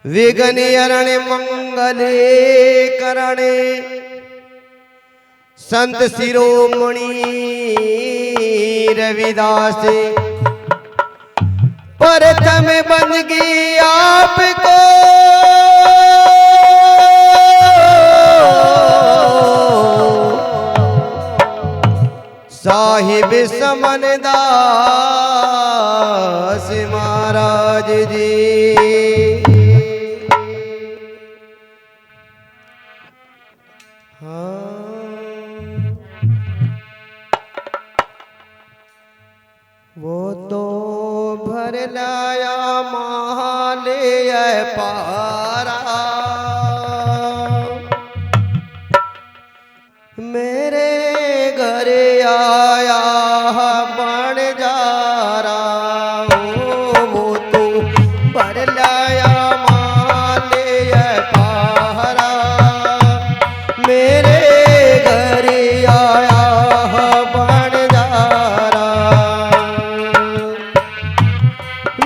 विघ्न हरणे मंगले करणे संत शिरोमणि रविदास प्रथम बंदगी आपको साहिब समनदास महाराज जी। वो तो भर लाया माले पारा मेरे घर आया बन जा रहा। वो तो भर लाया माले पारा मेरे घर आया बन जा रहा।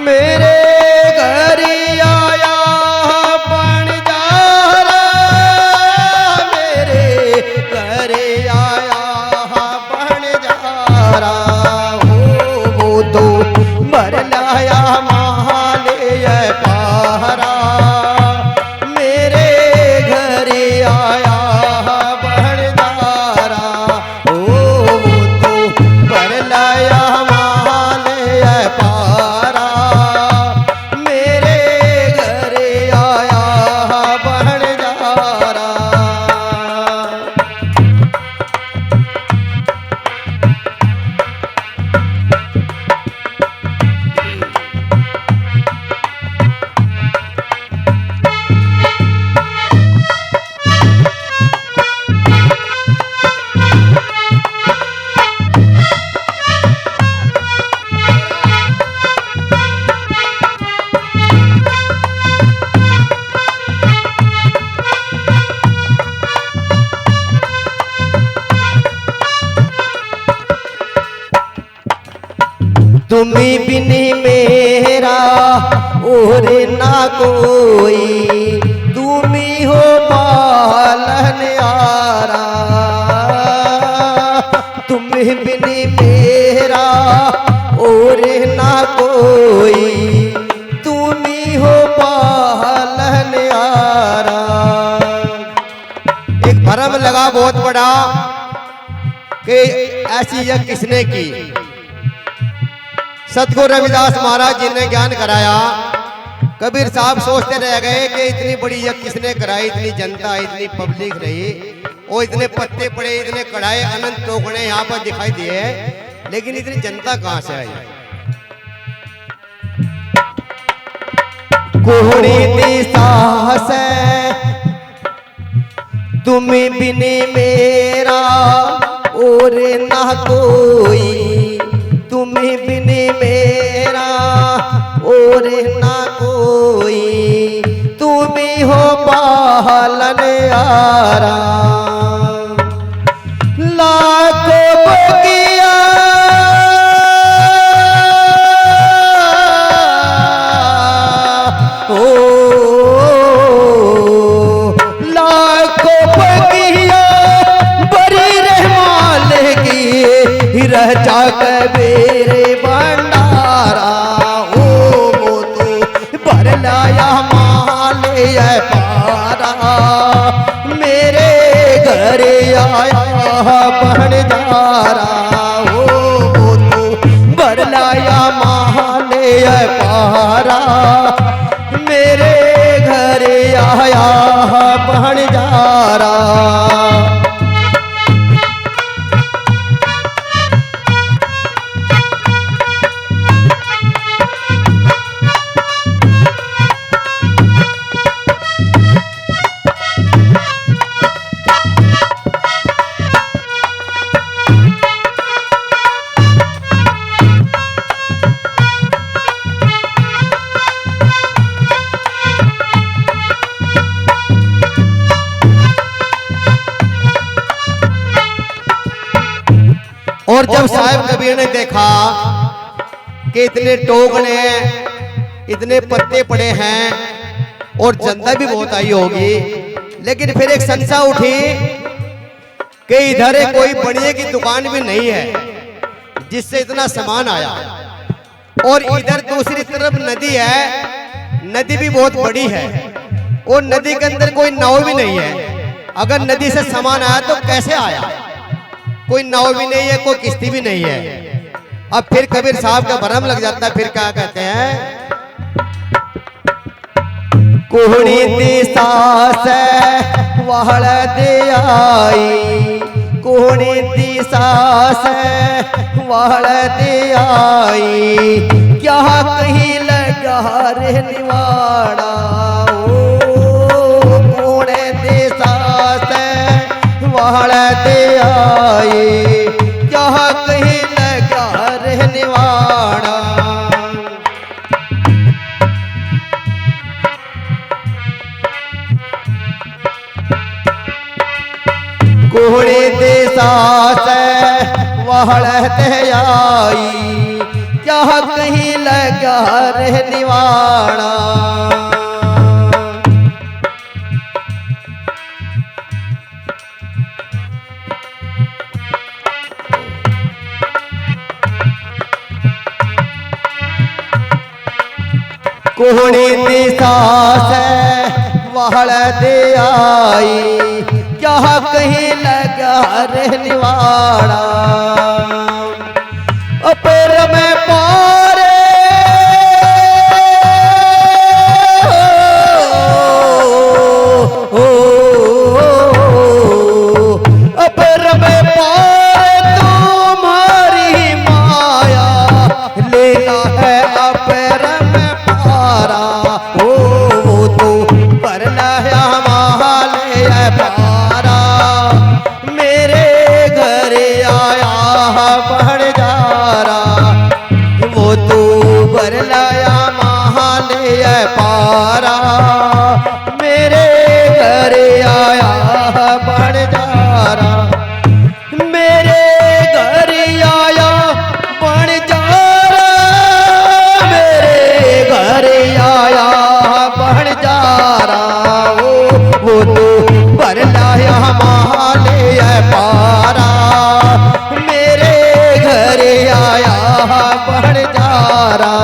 मेरे घर आया बन जा रहा। मेरे घर आया बन जा रहा। वो तो भर लाया माले पारा मेरे घर आया बन जा रहा। वो तो भर लाया माले पारा मेरे घर आया बन जा रहा। तुम्ही बिनी मेरा और ना कोई तुम्ही हो पालनहारा। तुम्ही बिनी मेरा और ना कोई तुम्ही हो पालनहारा। एक भरम लगा बहुत बड़ा कि ऐसी यह किसने की। सतगुरु रविदास महाराज जी ने ज्ञान कराया। कबीर साहब सोचते रह गए कि इतनी बड़ी यज्ञ किसने कराई, इतनी जनता इतनी पब्लिक रही और इतने पत्ते पड़े इतने कढ़ाए अनंत टोकने यहाँ पर दिखाई दिए, लेकिन इतनी जनता कहाँ से आई। कोहड़ी दिशा से तुम्हें बिने मेरा और ना कोई तुम्हें बिने मेरा और ना कोई तुम्ही हो पालनहारा। लाखों बगिया हो लाखों बगिया बड़ी रहमान की रह जा मेरे भंडारा। वो तो भर लाया माले पारा मेरे घर आया बन जा रहा। वो तो भर लाया माले पारा मेरे घर आया बन जा रहा। और साहिब कबीर ने देखा कि इतने टोकने इतने पत्ते पड़े हैं और जनता भी बहुत आई होगी, लेकिन फिर एक संशय उठी कि इधर कोई बढ़िया की दुकान भी नहीं है जिससे इतना सामान आया, और इधर दूसरी तरफ नदी है, नदी भी बहुत बड़ी है और नदी के अंदर कोई नाव भी नहीं है। अगर नदी से सामान आया तो कैसे आया? कोई नाव भी नहीं है, कोई किश्ती भी नहीं है। अब फिर कबीर साहब का भरम लग जाता है। फिर क्या कहते हैं, कोहड़ी दिशा से वहड़ दे आई, कोहड़ी दिशा से वहड़ दे आई, क्या कहीं लगा रे निवाड़ा, ओ कोहड़ी दिशा से वहड़ दे आई, क्या कहीं लगा रे निवाड़ा। कोहड़ी दिशा से वहड़ते आई, क्या कहीं लगा रे निवाड़ा। कोहड़ी दिशा से वहड़ते आई, क्या कहीं लगा रे निवाड़ा। अपर में पारे अपर में पारे तुम्हारी माया, लेना है अपर में पारा, ओ तो पर लया माले पारा, मेरे घर आया बढ़ जा रहा, वो तो पर लया माले पारा, मेरे घर आया बढ़ जा रहा, मेरे घर आया बढ़ जा रहा, मेरे घर आया बढ़ जा रहा, वो तो पर लाया माले पारा, मेरे घर आया बढ़ जा रहा।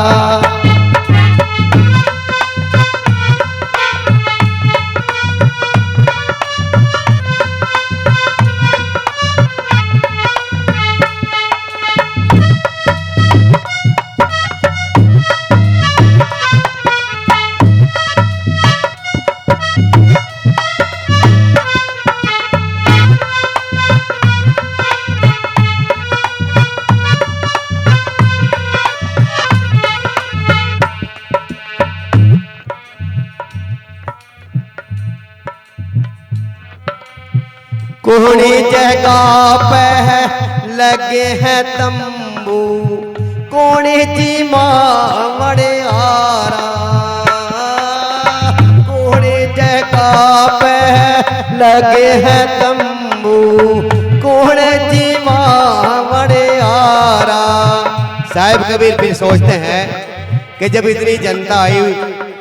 कोहड़ी जगह पे लगे हैं तंबू, कोने जी मावड़े आरा, कोहड़ी जगह पे लगे हैं तंबू, कोने जी मावड़े आरा। साहिब कबीर फिर सोचते हैं कि जब इतनी जनता आई,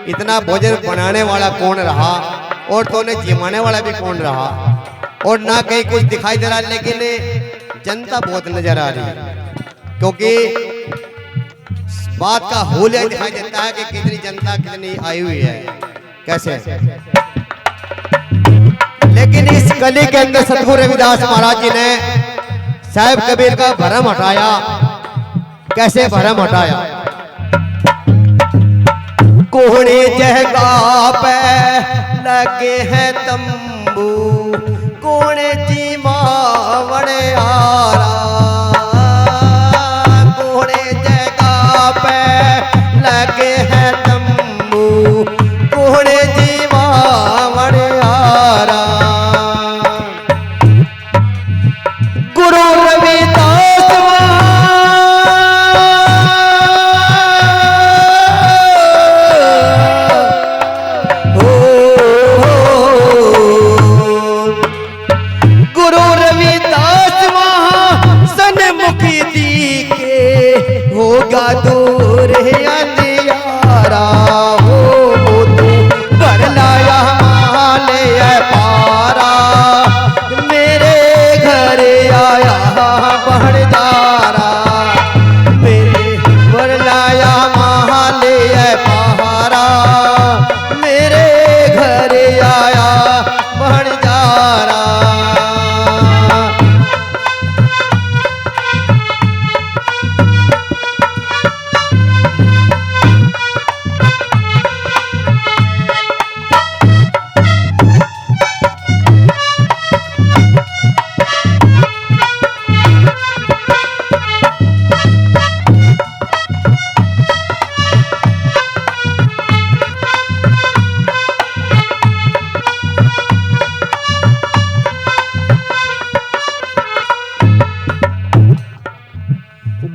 इतना भोजन बनाने वाला कौन रहा और तो ने जिमाने वाला भी कौन रहा, और ना कहीं कुछ दिखाई दे रहा, लेकिन जनता बहुत नजर आ रही है, क्योंकि बात का होलिया दिखाई देता है कि कितनी जनता कितनी आई हुई है कैसे। लेकिन इस गली के अंदर सतगुरु रविदास महाराज जी ने साहिब कबीर का भरम हटाया। कैसे भरम हटाया? कोहड़ी जगह पे लगे हैं तंबू, कोने जी मावड़े आरा, कोने जगह पे लगे हैं तंबू, कोने जी मावड़े आरा। गुरु रविदास गुरु रविदास वहाँ सन्मुखी होगा दूर अंधियारा हो तू भर लाया माले पारा मेरे घर आया बहरदारा मेरे भर लाया माले पारा मेरे घर आया बहरदारा।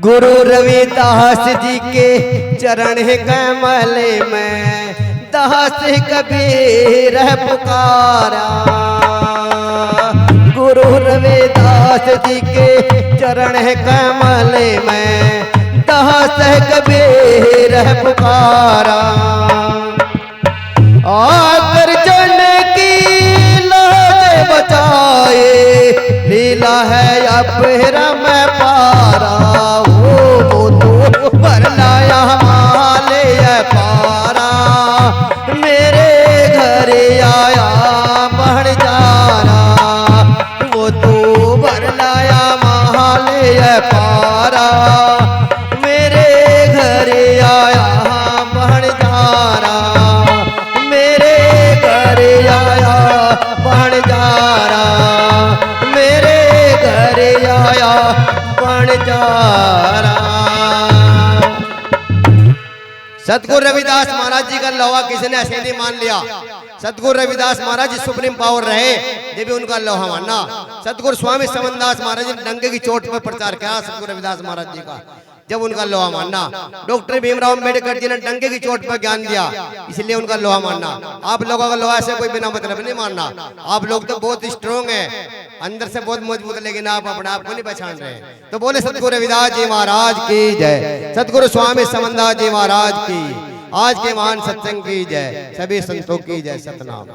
गुरु रविदास जी के चरण कमल में दास कबीर पुकारा गुरु रविदास जी के चरण कमल में दास कबीर पुकारा आकर जन की लाज बचाए लीला है अपरम पारा हो तो भर लाया माले पारा मेरे घर आया बहरदारा वो तो भर लाया माले पारा मेरे घर आया बहरदारा मेरे घर आया बहरदारा मेरे घर आया बहरदारा। सतगुरु रविदास महाराज जी का लोहा किसी ने ऐसे नहीं मान लिया। सतगुरु रविदास महाराज जी सुप्रीम पावर रहे ये भी उनका लोहा मानना। सतगुरु स्वामी समनदास महाराज जी ने डंके की चोट पर प्रचार किया सतगुरु रविदास महाराज जी का जब उनका लोहा मानना। डॉक्टर भीमराव अम्बेडकर जी ने डंके की चोट पर ज्ञान दिया इसलिए उनका लोहा मानना। आप लोगों का लोहा से कोई बिना मतलब नहीं मानना। आप लोग तो बहुत स्ट्रोंग है अंदर से बहुत मजबूत लेकिन आप अपने आप को नहीं पहचान रहे। तो बोले सतगुरु रविदास जी महाराज की जय सतगुरु स्वामी समनदास जी महाराज की आज के महान सत्संग की जय सभी संतों की जय सतनाम।